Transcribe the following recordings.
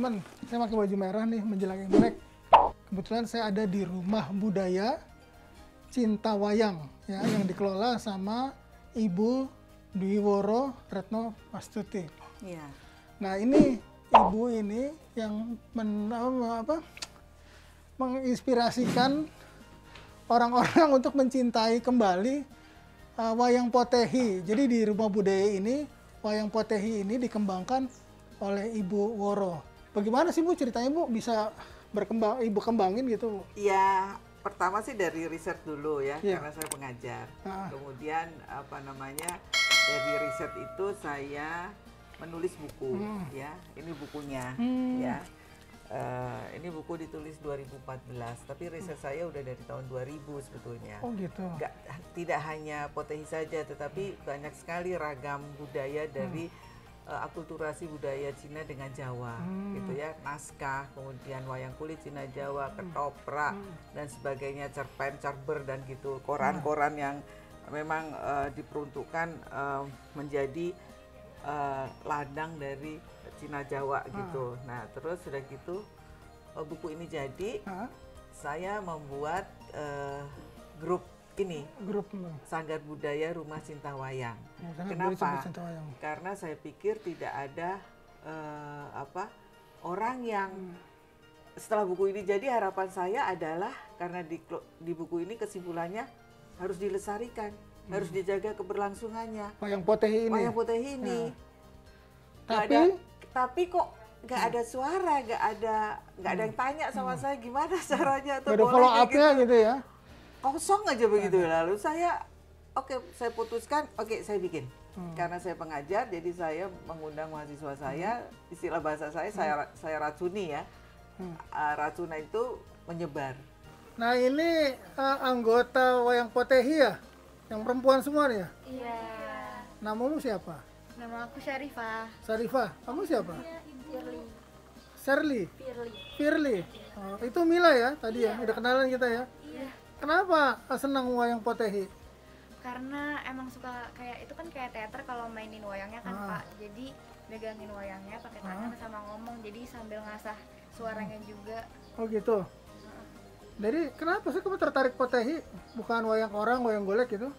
teman-teman, saya pakai baju merah nih menjelang Imlek. Kebetulan saya ada di Rumah Budaya Cinta Wayang ya, yang dikelola sama Ibu Dwi Woro Retno Mastuti. Iya. Nah ini ibu ini yang menginspirasikan orang-orang untuk mencintai kembali wayang potehi. Jadi di Rumah Budaya ini wayang potehi ini dikembangkan oleh Ibu Woro. Bagaimana sih Bu ceritanya Bu bisa berkembang, Ibu kembangin gitu Bu? Iya, pertama sih dari riset dulu ya, Iya. karena saya pengajar. Kemudian dari riset itu saya menulis buku ya. Ini bukunya ya. Ini buku ditulis 2014, tapi riset saya udah dari tahun 2000 sebetulnya. Oh gitu. Tidak hanya potehi saja, tetapi banyak sekali ragam budaya dari akulturasi budaya Cina dengan Jawa, gitu ya. Naskah, kemudian wayang kulit Cina Jawa, ketoprak dan sebagainya, cerpen, cerber dan gitu. Koran-koran yang memang diperuntukkan menjadi ladang dari Cina Jawa gitu. Nah terus sudah gitu buku ini jadi, saya membuat grup ini, Sanggar Budaya Rumah Cinta Wayang. Kenapa? Karena saya pikir tidak ada orang yang setelah buku ini jadi, harapan saya adalah karena di buku ini kesimpulannya harus dilestarikan, harus dijaga keberlangsungannya. Wayang potehi ini. Wayang potehi ini. Tapi kok nggak ada suara, nggak ada yang tanya sama saya gimana caranya atau ada follow up-nya gitu ya. Kosong aja begitu. Lalu saya saya putuskan saya bikin. Karena saya pengajar, jadi saya mengundang mahasiswa saya, istilah bahasa saya racuni ya. Racuna itu menyebar. Nah ini anggota wayang potehi ya, yang perempuan semua nih ya? Iya. Namamu siapa? Nama aku Syarifah. Syarifah, kamu siapa? Firly. Shirley? Firly. Firly. Oh, itu Mila ya tadi ya, udah kenalan kita ya? Iya. Kenapa senang wayang potehi? Karena emang suka kayak itu kan kayak teater kalau mainin wayangnya kan Pak. Jadi megangin wayangnya pakai tangan sama ngomong, jadi sambil ngasah suaranya juga. Oh gitu. Jadi kenapa sih kamu tertarik potehi? Bukan wayang orang, wayang golek gitu?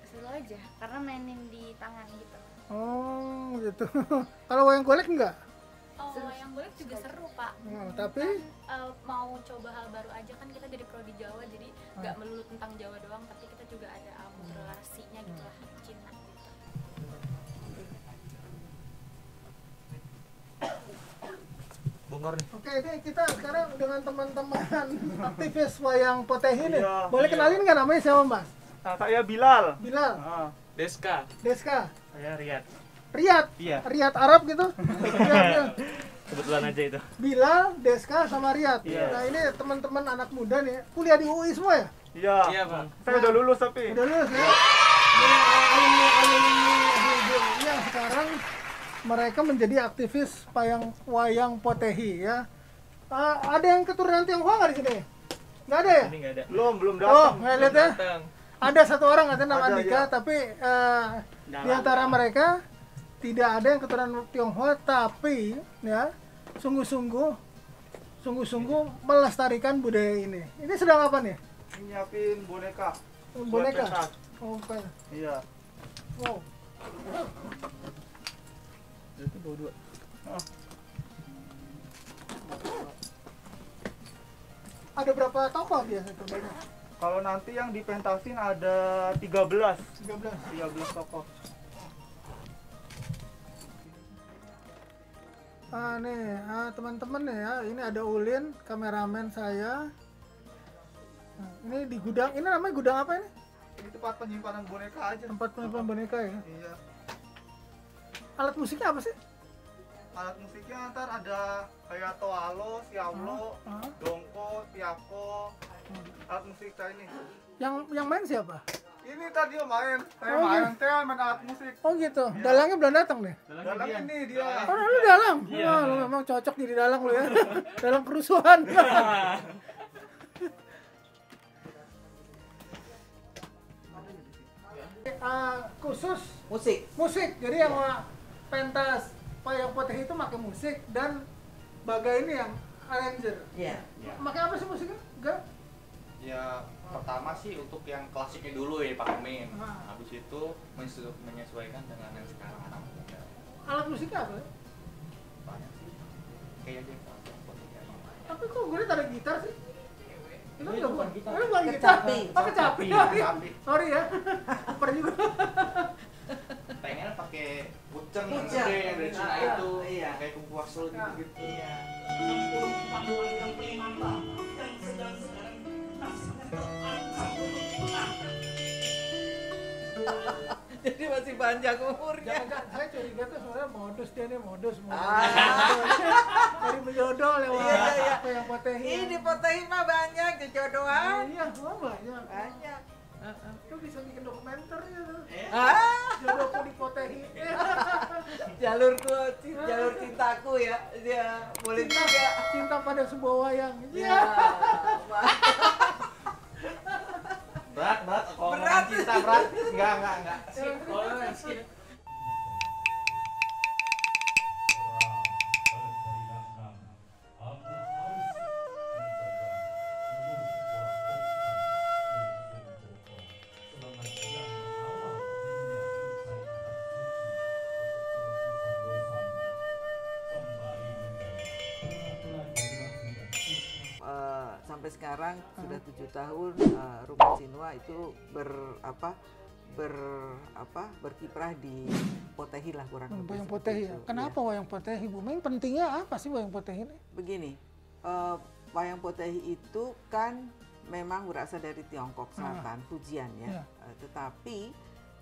Seru aja, karena mainin di tangan gitu. Oh gitu. Kalau wayang golek enggak? Oh, wayang golek juga seru Pak. Tapi mau coba hal baru aja, kan kita jadi prodi Jawa, jadi nggak melulu tentang Jawa doang, tapi kita juga ada akulturasinya gitu lah, Cina gitu. Bongkar nih. Oke, ini kita sekarang dengan teman-teman aktivis wayang potehi nih. Boleh kenalin nggak namanya siapa Mas? Saya Bilal. Bilal. Deska. Deska. Saya Riyad. Riyad. Iya. Riyad Arab gitu. Kebetulan aja itu. Bilal, Deska sama Riyad. Iya. Nah ini teman-teman anak muda nih, kuliah di UI semua ya? Iya. Iya Bang. Saya udah lulus tapi. Udah lulus ya? Alumni yang sekarang mereka menjadi aktivis wayang potehi ya. Ada yang keturunan Tionghoa nggak di sini? Nggak ada ya? Ini nggak ada. Belum Oh, datang. nggak lihat ya? Ada satu orang katanya nama Ada, Andika, ya. tapi di antara mereka tidak ada yang keturunan Tionghoa, tapi ya sungguh-sungguh melestarikan budaya ini. Ini sedang apa nih? Ini nyiapin boneka. Boneka. Buat pentas. Oh, oke. Iya. Wow. Itu dua. Ada berapa tokoh biasanya terbanyak? Kalau nanti yang dipentasin ada 13 tokoh. Teman-teman ya, ini ada Ulin, kameramen saya. Nah, ini di gudang, ini namanya gudang apa ini? Ini tempat penyimpanan boneka aja. Tempat penyimpanan boneka ya? Iya. Alat musiknya apa sih? Alat musiknya ntar ada kayak toalo, siaulo, dongko, tiako. Alat musik saya ini. Yang main siapa? Ini tadi main. Saya main alat musik. Oh gitu. Ya. Dalangnya belum datang nih. Dalang ini dia. Oh, lu dalang. Iya. Wah, lu memang cocok jadi dalang lu ya. Dalang kerusuhan. Khusus musik. Jadi yang pentas wayang potehi itu pakai musik dan Bagai ini yang arranger. Iya. Ya. Pakai apa sih musiknya? Enggak. Ya pertama sih untuk yang klasiknya dulu ya Pak Min. Ah. Habis itu menyesuaikan dengan yang sekarang anak muda. Alat musiknya apa? Banyak sih. Kayak dia potensinya. Tapi kok gue lihat ada gitar sih? Itu Ini enggak bukan gitar. Ini bukan gitar. Kecapi. Oh, kecapi. Kecapi. Sorry ya. Super juga. Pengen pakai puceng yang Puceng. gede yang dari Cina Ah, itu. iya. Kayak kuku wasel gitu-gitu. Iya. Jadi masih panjang umurnya. Jangan, saya curiga tuh sebenarnya modus dia nih, modus. Ah. Dari menjodoh lewat Iya, iya. apa yang potehi. Ini potehi mah banyak jodohan. Iya, oh banyak. Banyak. Lu bisa bikin dokumenternya tuh. Ah, Jodohku di potehi. jalurku, jalur cintaku ya. Ya, boleh Cinta, juga. cinta pada sebuah wayang. Ya. Berat, kalau Berat. ngomongin cinta berat. Enggak. Skip. Oh, skip. Sampai sekarang sudah 7 tahun Rumah Cinwa itu berkiprah di Potehi lah kurang lebih. Wayang seperti potehi ya. itu. Kenapa Iya. wayang potehi, Bu? Main pentingnya apa sih wayang potehi ini? Begini, wayang potehi itu kan memang berasal dari Tiongkok Selatan, Fujian ya. Iya. Tetapi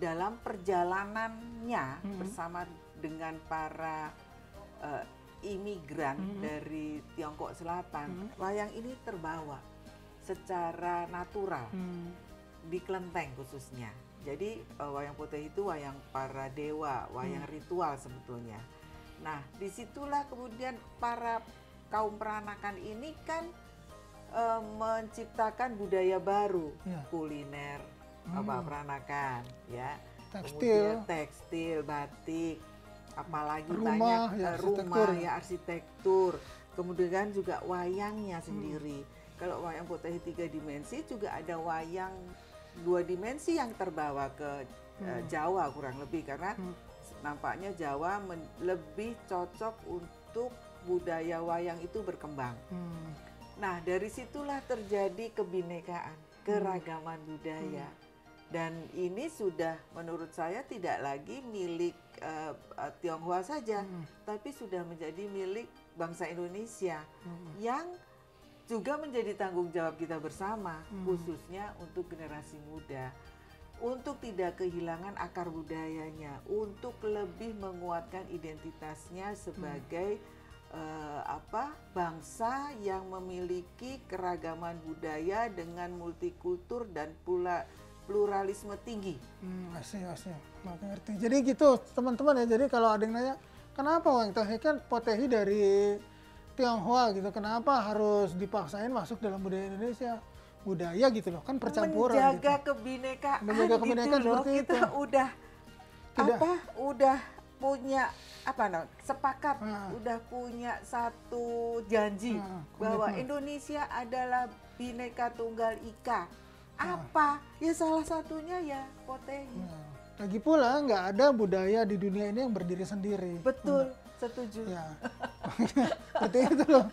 dalam perjalanannya bersama dengan para imigran dari Tiongkok Selatan, wayang ini terbawa secara natural di kelenteng khususnya. Jadi wayang potehi itu wayang para dewa, wayang ritual sebetulnya. Nah, disitulah kemudian para kaum peranakan ini kan menciptakan budaya baru, Ya. kuliner, peranakan, ya, Tekstil. kemudian tekstil, batik, apalagi Rumah, banyak ya, rumah, arsitektur. ya arsitektur, kemudian juga wayangnya sendiri. Kalau wayang potehi 3 dimensi juga ada wayang 2 dimensi yang terbawa ke Jawa kurang lebih karena nampaknya Jawa lebih cocok untuk budaya wayang itu berkembang. Nah, dari situlah terjadi kebinekaan, keragaman budaya. Dan ini sudah menurut saya tidak lagi milik Tionghoa saja, tapi sudah menjadi milik bangsa Indonesia yang juga menjadi tanggung jawab kita bersama, khususnya untuk generasi muda. Untuk tidak kehilangan akar budayanya, untuk lebih menguatkan identitasnya sebagai bangsa yang memiliki keragaman budaya dengan multikultur dan pula pluralisme tinggi. Asih. Makin ngerti. Jadi gitu teman-teman ya. Jadi kalau ada yang nanya, kenapa wayang potehi kan potehi dari Tionghoa gitu, kenapa harus dipaksain masuk dalam budaya Indonesia? Budaya gitu loh, kan percampuran. Menjaga gitu. kebinekaan, Menjaga kebinekaan gitu loh. seperti Kita itu. udah punya sepakat, Ah. udah punya satu janji bahwa komitmen. Indonesia adalah Bhinneka Tunggal Ika. Apa? Ya salah satunya ya potehi. Nah, lagi pula nggak ada budaya di dunia ini yang berdiri sendiri. Betul, setuju. Ya, seperti itu loh.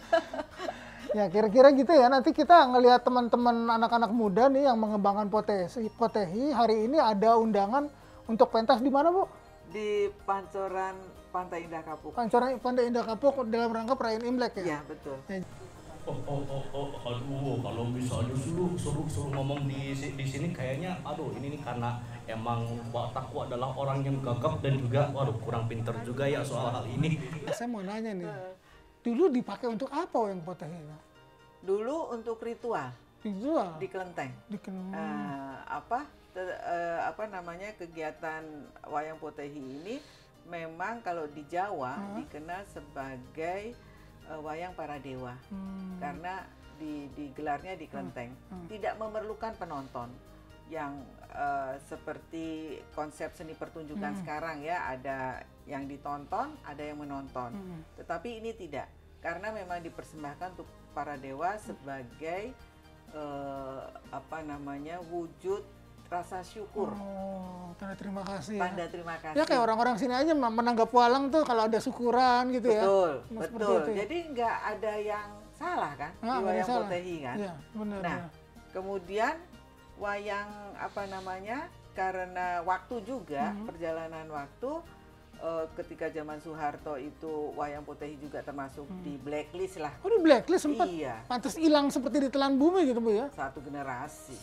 Ya kira-kira gitu ya. Nanti kita ngelihat teman-teman anak-anak muda nih yang mengembangkan potehi. Hari ini ada undangan untuk pentas di mana, Bu? Di Pancoran Pantai Indah Kapuk. Pancoran Pantai Indah Kapuk dalam rangka perayaan Imlek ya. Ya, betul. Aduh, kalau misalnya suruh ngomong di sini kayaknya, aduh ini nih karena emang watakku adalah orang yang gagap dan juga, waduh kurang pinter juga ya soal hal ini. Saya mau nanya nih, dulu dipakai untuk apa wayang potehi? Dulu untuk ritual Dijual? di kelenteng. Kegiatan wayang potehi ini memang kalau di Jawa dikenal sebagai wayang para dewa karena digelarnya di kelenteng, tidak memerlukan penonton yang seperti konsep seni pertunjukan sekarang ya, ada yang ditonton, ada yang menonton. Tetapi ini tidak. karena memang dipersembahkan untuk para dewa sebagai wujud rasa syukur. Oh, tanda terima kasih. Tanda terima kasih. Ya kayak orang-orang sini aja menanggap walang tuh kalau ada syukuran gitu ya. Betul. Jadi nggak ada yang salah kan di wayang potehi kan. Iya, benar. Nah, kemudian wayang karena waktu juga perjalanan waktu. Ketika zaman Soeharto itu wayang potehi juga termasuk di blacklist lah. Oh, di blacklist sempat? Iya. Pantes hilang seperti ditelan bumi gitu Bu ya? Satu generasi.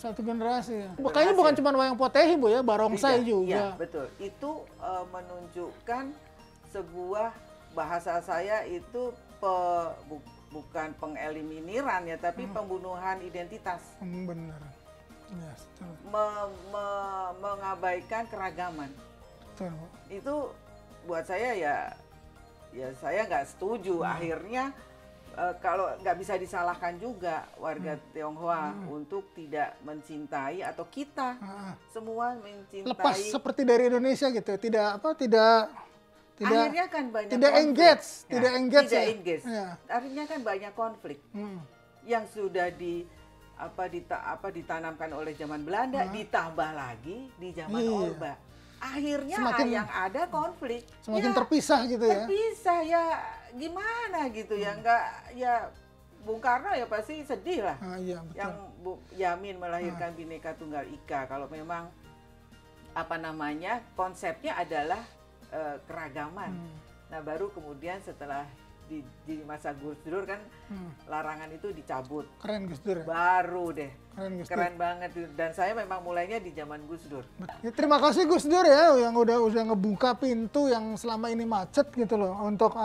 Ya. Kayaknya bukan cuma wayang potehi Bu ya, barongsai juga. Iya, betul. Itu menunjukkan sebuah, bahasa saya itu bukan pengeliminiran ya, tapi pembunuhan identitas. Benar. Yes, mengabaikan keragaman. Betul, Bu. Itu buat saya ya saya nggak setuju. Akhirnya kalau nggak bisa disalahkan juga warga Tionghoa untuk tidak mencintai, atau kita semua mencintai. Lepas seperti dari Indonesia gitu, tidak akhirnya kan banyak tidak konflik. engage. Ya. Akhirnya kan banyak konflik yang sudah ditanamkan oleh zaman Belanda, ditambah lagi di zaman Orba. Akhirnya yang ada konflik, semakin terpisah gitu ya. Terpisah ya, gimana gitu ya, enggak ya. Bung Karno ya pasti sedih lah. Iya, betul. Yang Bu Yamin melahirkan Bhinneka Tunggal Ika, kalau memang konsepnya adalah keragaman. Nah, baru kemudian setelah di masa Gus Dur kan larangan itu dicabut. Keren Gus Dur. Baru deh. Keren banget, dan saya memang mulainya di zaman Gus Dur. Ya, terima kasih Gus Dur ya yang udah ngebuka pintu yang selama ini macet gitu loh untuk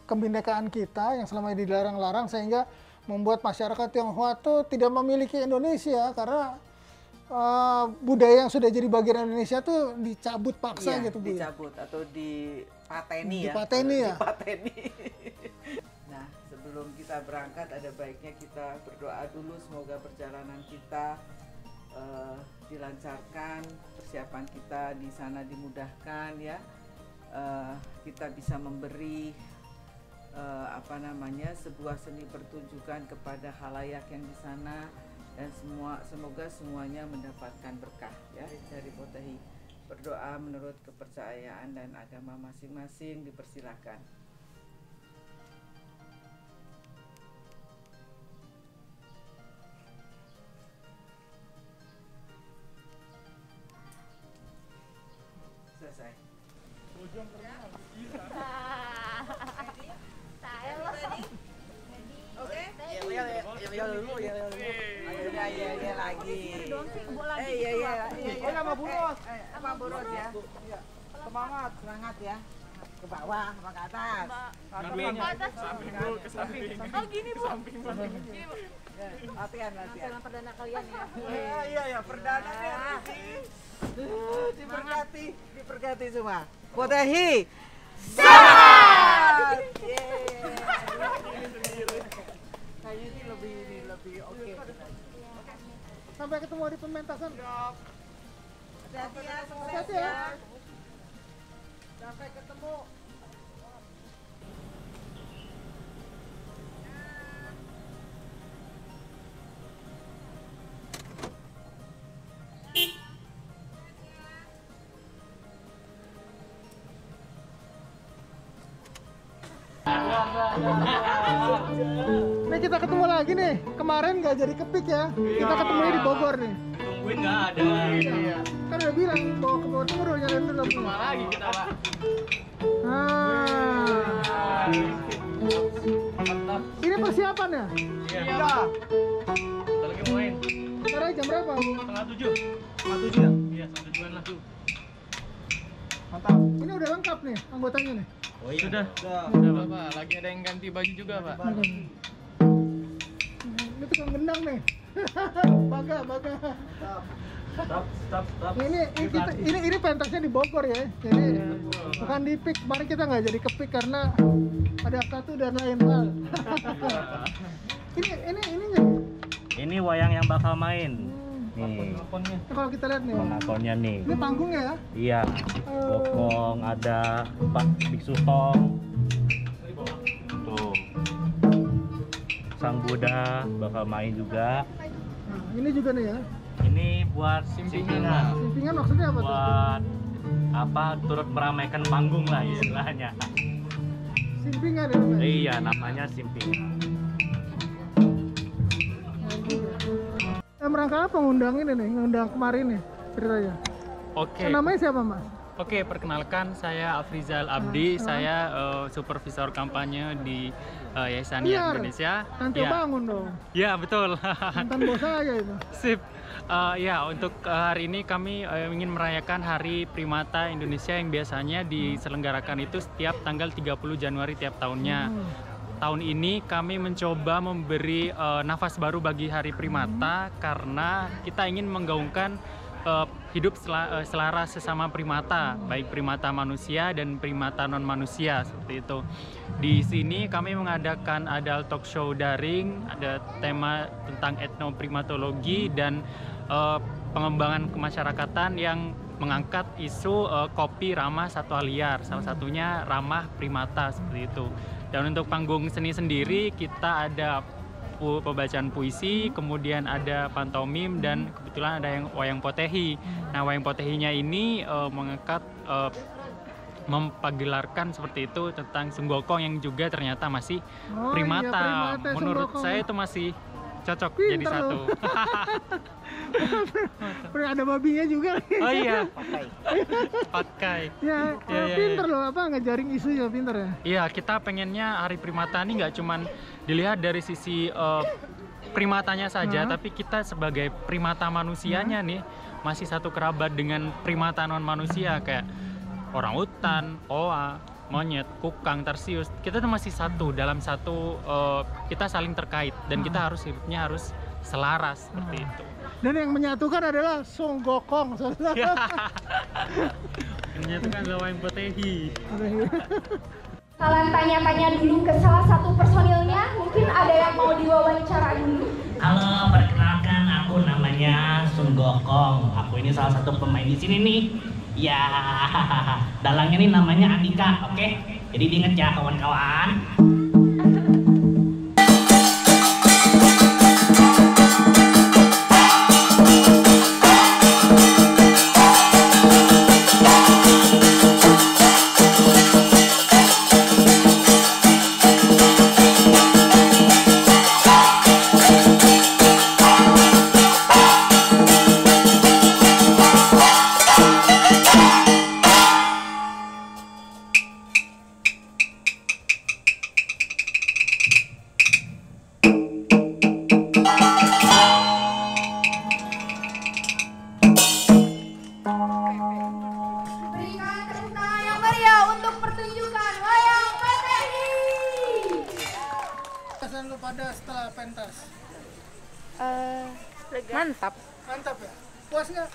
kebinekaan kita yang selama ini dilarang-larang, sehingga membuat masyarakat Tionghoa tuh tidak memiliki Indonesia karena budaya yang sudah jadi bagian Indonesia tuh dicabut paksa gitu Bu. Dicabut atau dipateni. Nah, sebelum kita berangkat ada baiknya kita berdoa dulu, semoga perjalanan kita dilancarkan, persiapan kita di sana dimudahkan ya. Kita bisa memberi sebuah seni pertunjukan kepada khalayak yang di sana, dan semoga semuanya mendapatkan berkah ya dari potehi. Berdoa menurut kepercayaan dan agama masing-masing, dipersilakan. Selesai. Saya loh. Oke? Ya dulu ya. Ayo lagi. Iya. Oh, sama Buros. Sama Buros ya. Semangat ya. Ke bawah sama ke atas. Ke samping. Oh gini Bu. Gini Bu. Latihan. Film perdana kalian ya. Iya, perdana nih. Diberkati semua. Potehi. Semangat! Kayaknya ini lebih oke. Sampai ketemu di pementasan. Hati-hati ya, Hati-hati ya. Sampai ketemu. Nih kita ketemu lagi nih. Kemarin nggak jadi kepik ya. Kita ketemunya di Bogor nih. Tungguin nggak ada. Iya. Kan udah bilang bawa ke Bogor Timur nyalain dulu. Cuma lagi kita Pak. Ini persiapan ya? Iya. Kita lagi main. Sekarang jam berapa? 6:30. 7 ya? Iya, 7:30 lah tuh. Mantap. Ini udah lengkap nih anggotanya nih. Oh iya. Sudah Pak. Lagi ada yang ganti baju juga Pak. Ini tukang gendang nih. Baga. Stop. Ini pentasnya di Bogor ya. Jadi bukan di pik. Kemarin kita nggak jadi kepik karena ada satu dan lain hal. Ini wayang yang bakal main. Nih. Kalau kita lihat nih. Pengakonnya nih. Ini panggungnya ya? Iya. Bokong ada Pak Biksu Tong. Tuh. Sang Buddha bakal main juga. Nah, ini juga nih ya. Ini buat simpingan. Simpingan maksudnya apa tuh? Buat apa? Turut meramaikan panggung lah istilahnya. Simpingan itu kan? Iya, namanya simpingan. Dalam rangka apa ngundang ini nih, ngundang kemarin nih ceritanya? Oke. Namanya siapa Mas? Oke, perkenalkan saya Afrizal Abdi, saya supervisor kampanye di Yayasan Biar, Indonesia. Nanti Ya. bangun dong. Ya, betul. Mantan bos saya itu. Sip. Ya, untuk hari ini kami ingin merayakan Hari Primata Indonesia yang biasanya diselenggarakan itu setiap tanggal 30 Januari tiap tahunnya. Tahun ini kami mencoba memberi nafas baru bagi Hari Primata karena kita ingin menggaungkan hidup selaras sesama primata, baik primata manusia dan primata non manusia seperti itu. Di sini kami mengadakan ada talk show daring, ada tema tentang etnoprimatologi dan pengembangan kemasyarakatan yang mengangkat isu kopi ramah satwa liar, salah satunya ramah primata seperti itu. Dan untuk panggung seni sendiri kita ada pembacaan puisi, kemudian ada pantomim dan kebetulan ada yang wayang potehi. Nah, wayang potehinya ini mengangkat mempagelarkan seperti itu tentang Sunggokong yang juga ternyata masih primata. primata Menurut Sunggokong. saya itu masih cocok jadi Pinter satu. Ada babinya juga. Oh iya, pakai. Ya, Ya, pinter loh, apa ngejaring isunya pinter ya. Iya, kita pengennya Hari Primata ini nggak cuman dilihat dari sisi primatanya saja, tapi kita sebagai primata manusianya nih masih satu kerabat dengan primata non manusia kayak orang hutan, oa, monyet, kukang, tarsius. Kita tuh masih satu dalam satu, kita saling terkait dan kita harus hidupnya harus selaras seperti itu. Dan yang menyatukan adalah Sunggokong. Ini kan wayang potehi. Kalian tanya-tanya dulu ke salah satu personilnya, mungkin ada yang mau diwawancara dulu. Halo, perkenalkan aku namanya Sunggokong. Aku ini salah satu pemain di sini nih. Ya, dalangnya nih namanya Andika, oke? Jadi diinget ya kawan-kawan. Berikan tepuk tangan yang meriah untuk pertunjukan wayang potehi. Kesan lu pada setelah pentas? Mantap, Mantap ya? Puas nggak?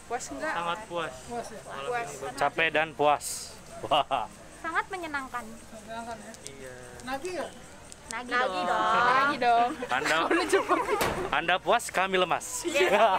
puas enggak? Sangat puas. Puas ya? Capek dan puas. Wah. Sangat menyenangkan. Menyenangkan ya? Iya. Nagih ya? Nagih dong. Lagi dong. Anda puas, kami lemas. Iya.